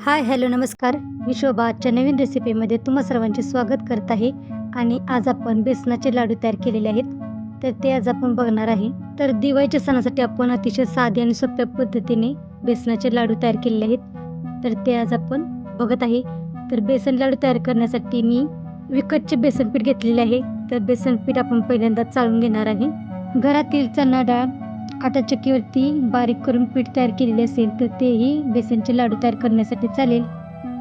हाय, hello, नमस्कार. मी शोभा आजच्या नवीन रेसिपीमध्ये तुम्हा सर्वांचे स्वागत करत आहे. आणि आज आपण बेसनाचे लाडू तयार केलेले आहेत. तर ते आज आपण बघणार आहे. तर दिवाळीच्या सणासाठी आपण अतिशय साधे आणि सोप्या पद्धतीने बेसनाचे लाडू तयार केलेले आहेत. तर ते आज आपण बघत आहे. तर बेसन लाडू तयार करण्यासाठी मी विकतचे बेसन पीठ घेतलेले आहे. तर बेसन पीठ आपण पहिल्यांदा चाळून घेणार आहे. घरातील चणा डाळ आटा चक्कीवरती बारीक करून पीठ तयार केलेले असेल तर तेही बेसनचे लाडू तयार करण्यासाठी चालेल.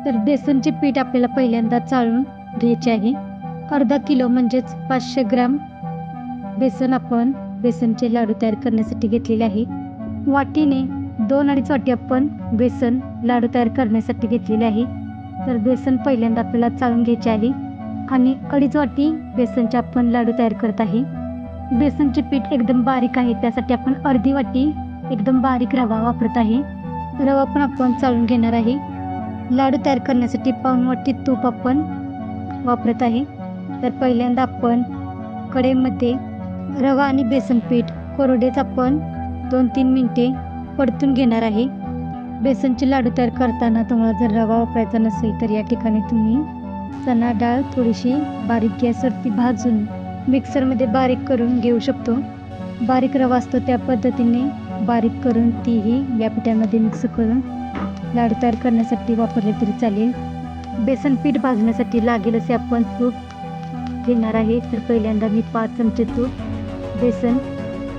तर बेसनचे पीठ आपल्याला पहिल्यांदा चाळून घ्यायचे आहे. अर्धा किलो म्हणजेच 500 ग्राम बेसन आपण बेसनचे लाडू तयार करण्यासाठी घेतलेले आहे. वाटीने 2-2.5 वाटी आपण बेसन लाडू तयार करण्यासाठी घेतलेले आहे. तर बेसन पहिल्यांदा आपल्याला चाळून घ्यायचे आहे आणि 2.5 वाटी बेसनचे आपण लाडू तयार करत आहे. बेसनचे पीठ एकदम बारीक आहे, त्यासाठी आपण अर्धी वाटी एकदम बारीक रवा वापरत आहे. रवा पण आपण चाळून घेणार आहे. लाडू तयार करण्यासाठी 1 वाटी तूप आपण वापरत आहे. तर पहिल्यांदा आपण कढईमध्ये रवा आणि बेसन पीठ कोरडेच आपण 2-3 मिनिटे परतून घेणार आहे. बेसनचे लाडू तयार करताना तुम्हाला जर रवा वापरायचा नसेल तर या ठिकाणी तुम्ही चणा डाळ थोडीशी बारीक गॅसवरती भाजून मिक्सरमध्ये बारीक करून घेऊ शकतो. बारीक रवा असतो त्या पद्धतीने बारीक करून तीही या पिठामध्ये मिक्स करून लाडू तयार करण्यासाठी वापरले तरी चालेल. बेसन पीठ भाजण्यासाठी लागेल असे आपण तूप घेणार आहे. तर पहिल्यांदा मी 5 चमचे तूप बेसन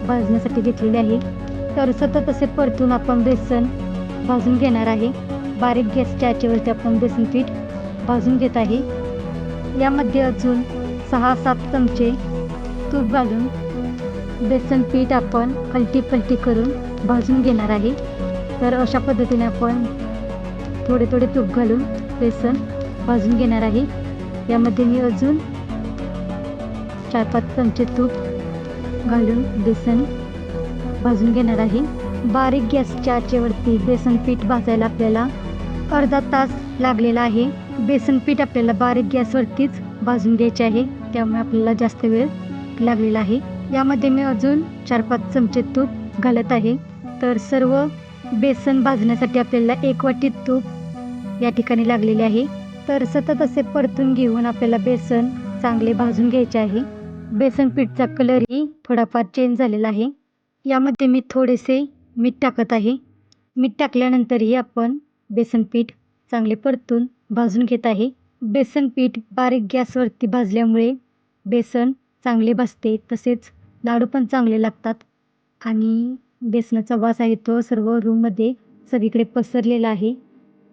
भाजण्यासाठी घेतलेले आहे. तर सतत असे परतून आपण बेसन भाजून घेणार आहे. बारीक गॅसच्या आचेवरती आपण बेसन पीठ भाजून घेत आहे. यामध्ये अजून 6-7 चमचे तूप घालून बेसन पीठ आपण पलटी करून भाजून घेणार आहे. तर अशा पद्धतीने आपण थोडे थोडे तूप घालून बेसन भाजून घेणार आहे. यामध्ये मी अजून 4-5 चमचे तूप घालून बेसन भाजून घेणार आहे. बारीक गॅसच्या आचेवरती बेसन पीठ भाजायला आपल्याला अर्धा तास लागलेला आहे. बेसन पीठ आपल्याला बारीक गॅसवरतीच भाजून घ्यायचे आहे, त्यामुळे आपल्याला जास्त वेळ लागलेला आहे. यामध्ये मी अजून 4-5 चमचे तूप घालत आहे. तर सर्व बेसन भाजण्यासाठी आपल्याला 1 वाटी तूप या ठिकाणी लागलेले आहे. तर सतत असे परतून घेऊन आपल्याला बेसन चांगले भाजून घ्यायचे आहे. बेसन पीठचा कलरही थोडाफार चेंज झालेला आहे. यामध्ये मी थोडेसे मीठ टाकत आहे. मीठ टाकल्यानंतरही आपण बेसन पीठ चांगले परतून भाजून घेत आहे. बेसन पीठ बारीक गॅसवरती भाजल्यामुळे बेसन चांगले भाजते, तसेच लाडू पण चांगले लागतात आणि बेसनाचा वास आहे तो सर्व रूममध्ये सगळीकडे पसरलेला आहे.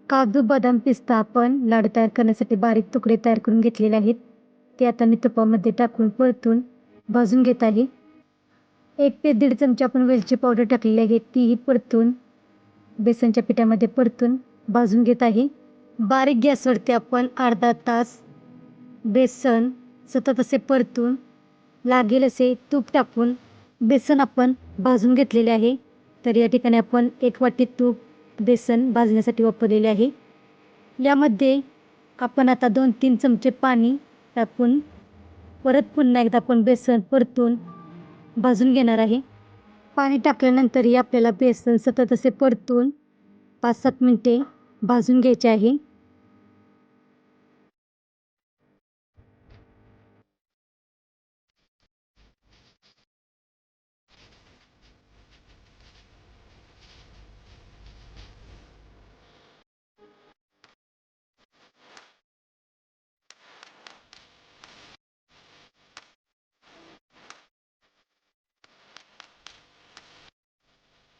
काजू, बदाम, पिस्ता आपण लाडू तयार करण्यासाठी बारीक तुकडे तयार करून घेतलेले आहेत. ते आता मी तुपामध्ये टाकून परतून भाजून घेत आहे. 1 ते 1.5 चमचे आपण वेलची पावडर टाकलेली आहे, तीही परतून बेसनच्या पिठामध्ये परतून भाजून घेत आहे. बारीक गॅसवरती आपण अर्धा तास बेसन सतत असे परतून लागेल असे तूप टाकून बेसन आपण भाजून घेतलेले आहे. तर या ठिकाणी आपण 1 वाटी तूप बेसन भाजण्यासाठी वापरलेले आहे. यामध्ये आपण आता 2-3 चमचे पाणी टाकून परत पुन्हा एकदा आपण बेसन परतून भाजून घेणार आहे. पाणी टाकल्यानंतरही आपल्याला बेसन सतत असे परतून 5-7 मिनिटे भाजून घ्यायचे आहे.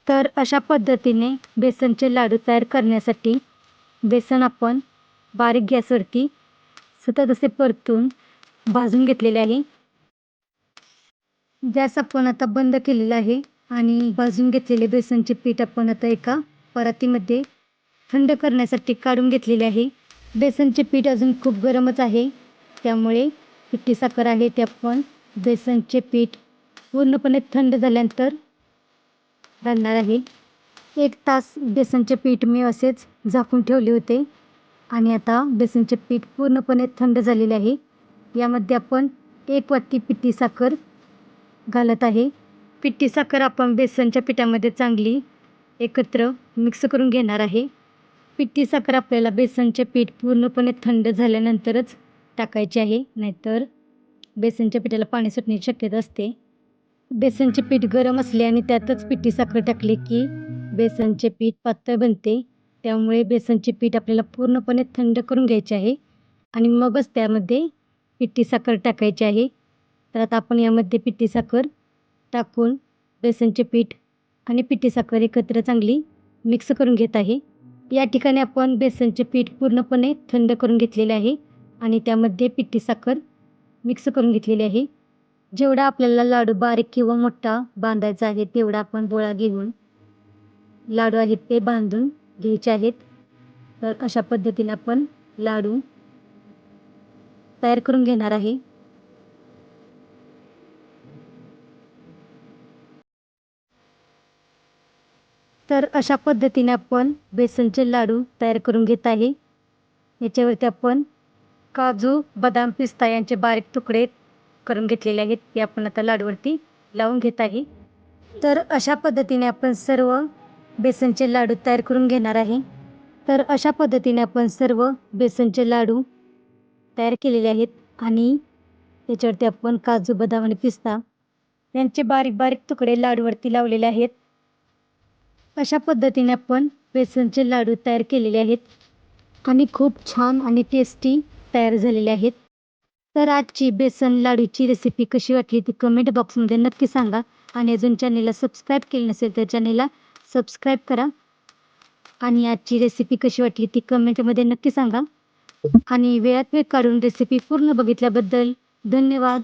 तर अशा पद्धतीने बेसनचे लाडू तयार करण्यासाठी बेसन आपण बारीक गॅसवरती सतत असे परतून भाजून घेतलेले आहे. गॅस आपण आता बंद केलेला आहे आणि भाजून घेतलेले बेसनचे पीठ आपण आता एका परातीमध्ये थंड करण्यासाठी काढून घेतलेले आहे. बेसनचे पीठ अजून खूप गरमच आहे, त्यामुळे पिठी साखर आहे ते आपण बेसनचे पीठ पूर्णपणे थंड झाल्यानंतर घालणार आहे. 1 तास बेसनचे पीठ मी असेच झाकून ठेवले होते आणि आता बेसनचे पीठ पूर्णपणे थंड झालेले आहे. यामध्ये आपण 1 वाटी पिठी साखर घालत आहे. पिठी साखर आपण बेसनच्या पिठामध्ये चांगली एकत्र मिक्स करून घेणार आहे. पिठी साखर आपल्याला बेसनचे पीठ पूर्णपणे थंड झाल्यानंतरच टाकायचे आहे, नाहीतर बेसनच्या पिठाला पाणी सुटण्याची शक्यता असते. बेसनचे पीठ गरम असले आणि त्यातच पिठी साखर टाकली की बेसनचे पीठ पातळ बनते. त्यामुळे बेसनचे पीठ आपल्याला पूर्णपणे थंड करून घ्यायचे आहे आणि मगच त्यामध्ये पिठी साखर टाकायची आहे. तर आता आपण यामध्ये पिठी साखर टाकून बेसनचे पीठ आणि पिठी साखर एकत्र चांगली मिक्स करून घेत आहे. या ठिकाणी आपण बेसनचे पीठ पूर्णपणे थंड करून घेतलेले आहे आणि त्यामध्ये पिठी साखर मिक्स करून घेतलेली आहे. जेवढा आपल्याला लाडू बारीक किंवा मोठा बांधायचा आहे तेवढा आपण गोळा घेऊन लाडू आहेत ते बांधून घ्यायचे आहेत. तर अशा पद्धतीने आपण लाडू तयार करून घेणार आहे. तर अशा पद्धतीने आपण बेसनचे लाडू तयार करून घेत आहे. याच्यावरती आपण काजू, बदाम, पिस्ता यांचे बारीक तुकडे करून घेतलेले आहेत. ते आपण आता लाडूवरती लावून घेत आहे. तर अशा पद्धतीने आपण सर्व बेसनचे लाडू तयार करून घेणार आहे. तर अशा पद्धतीने आपण सर्व बेसनचे लाडू तयार केलेले आहेत आणि त्याच्यावरती आपण काजू, बदाम आणि पिस्ता यांचे बारीक बारीक तुकडे लाडूवरती लावलेले आहेत. अशा पद्धतीने आपण बेसनचे लाडू तयार केलेले आहेत आणि खूप छान आणि टेस्टी तयार झालेले आहेत. तर आजची बेसन लाडूची रेसिपी कशी वाटली ती कमेंट बॉक्समध्ये नक्की सांगा आणि अजून चॅनेलला सबस्क्राईब केले नसेल तर चॅनेलला सबस्क्राईब करा आणि आजची रेसिपी कशी वाटली ती कमेंटमध्ये नक्की सांगा आणि वेळात वेळ काढून रेसिपी पूर्ण बघितल्याबद्दल धन्यवाद.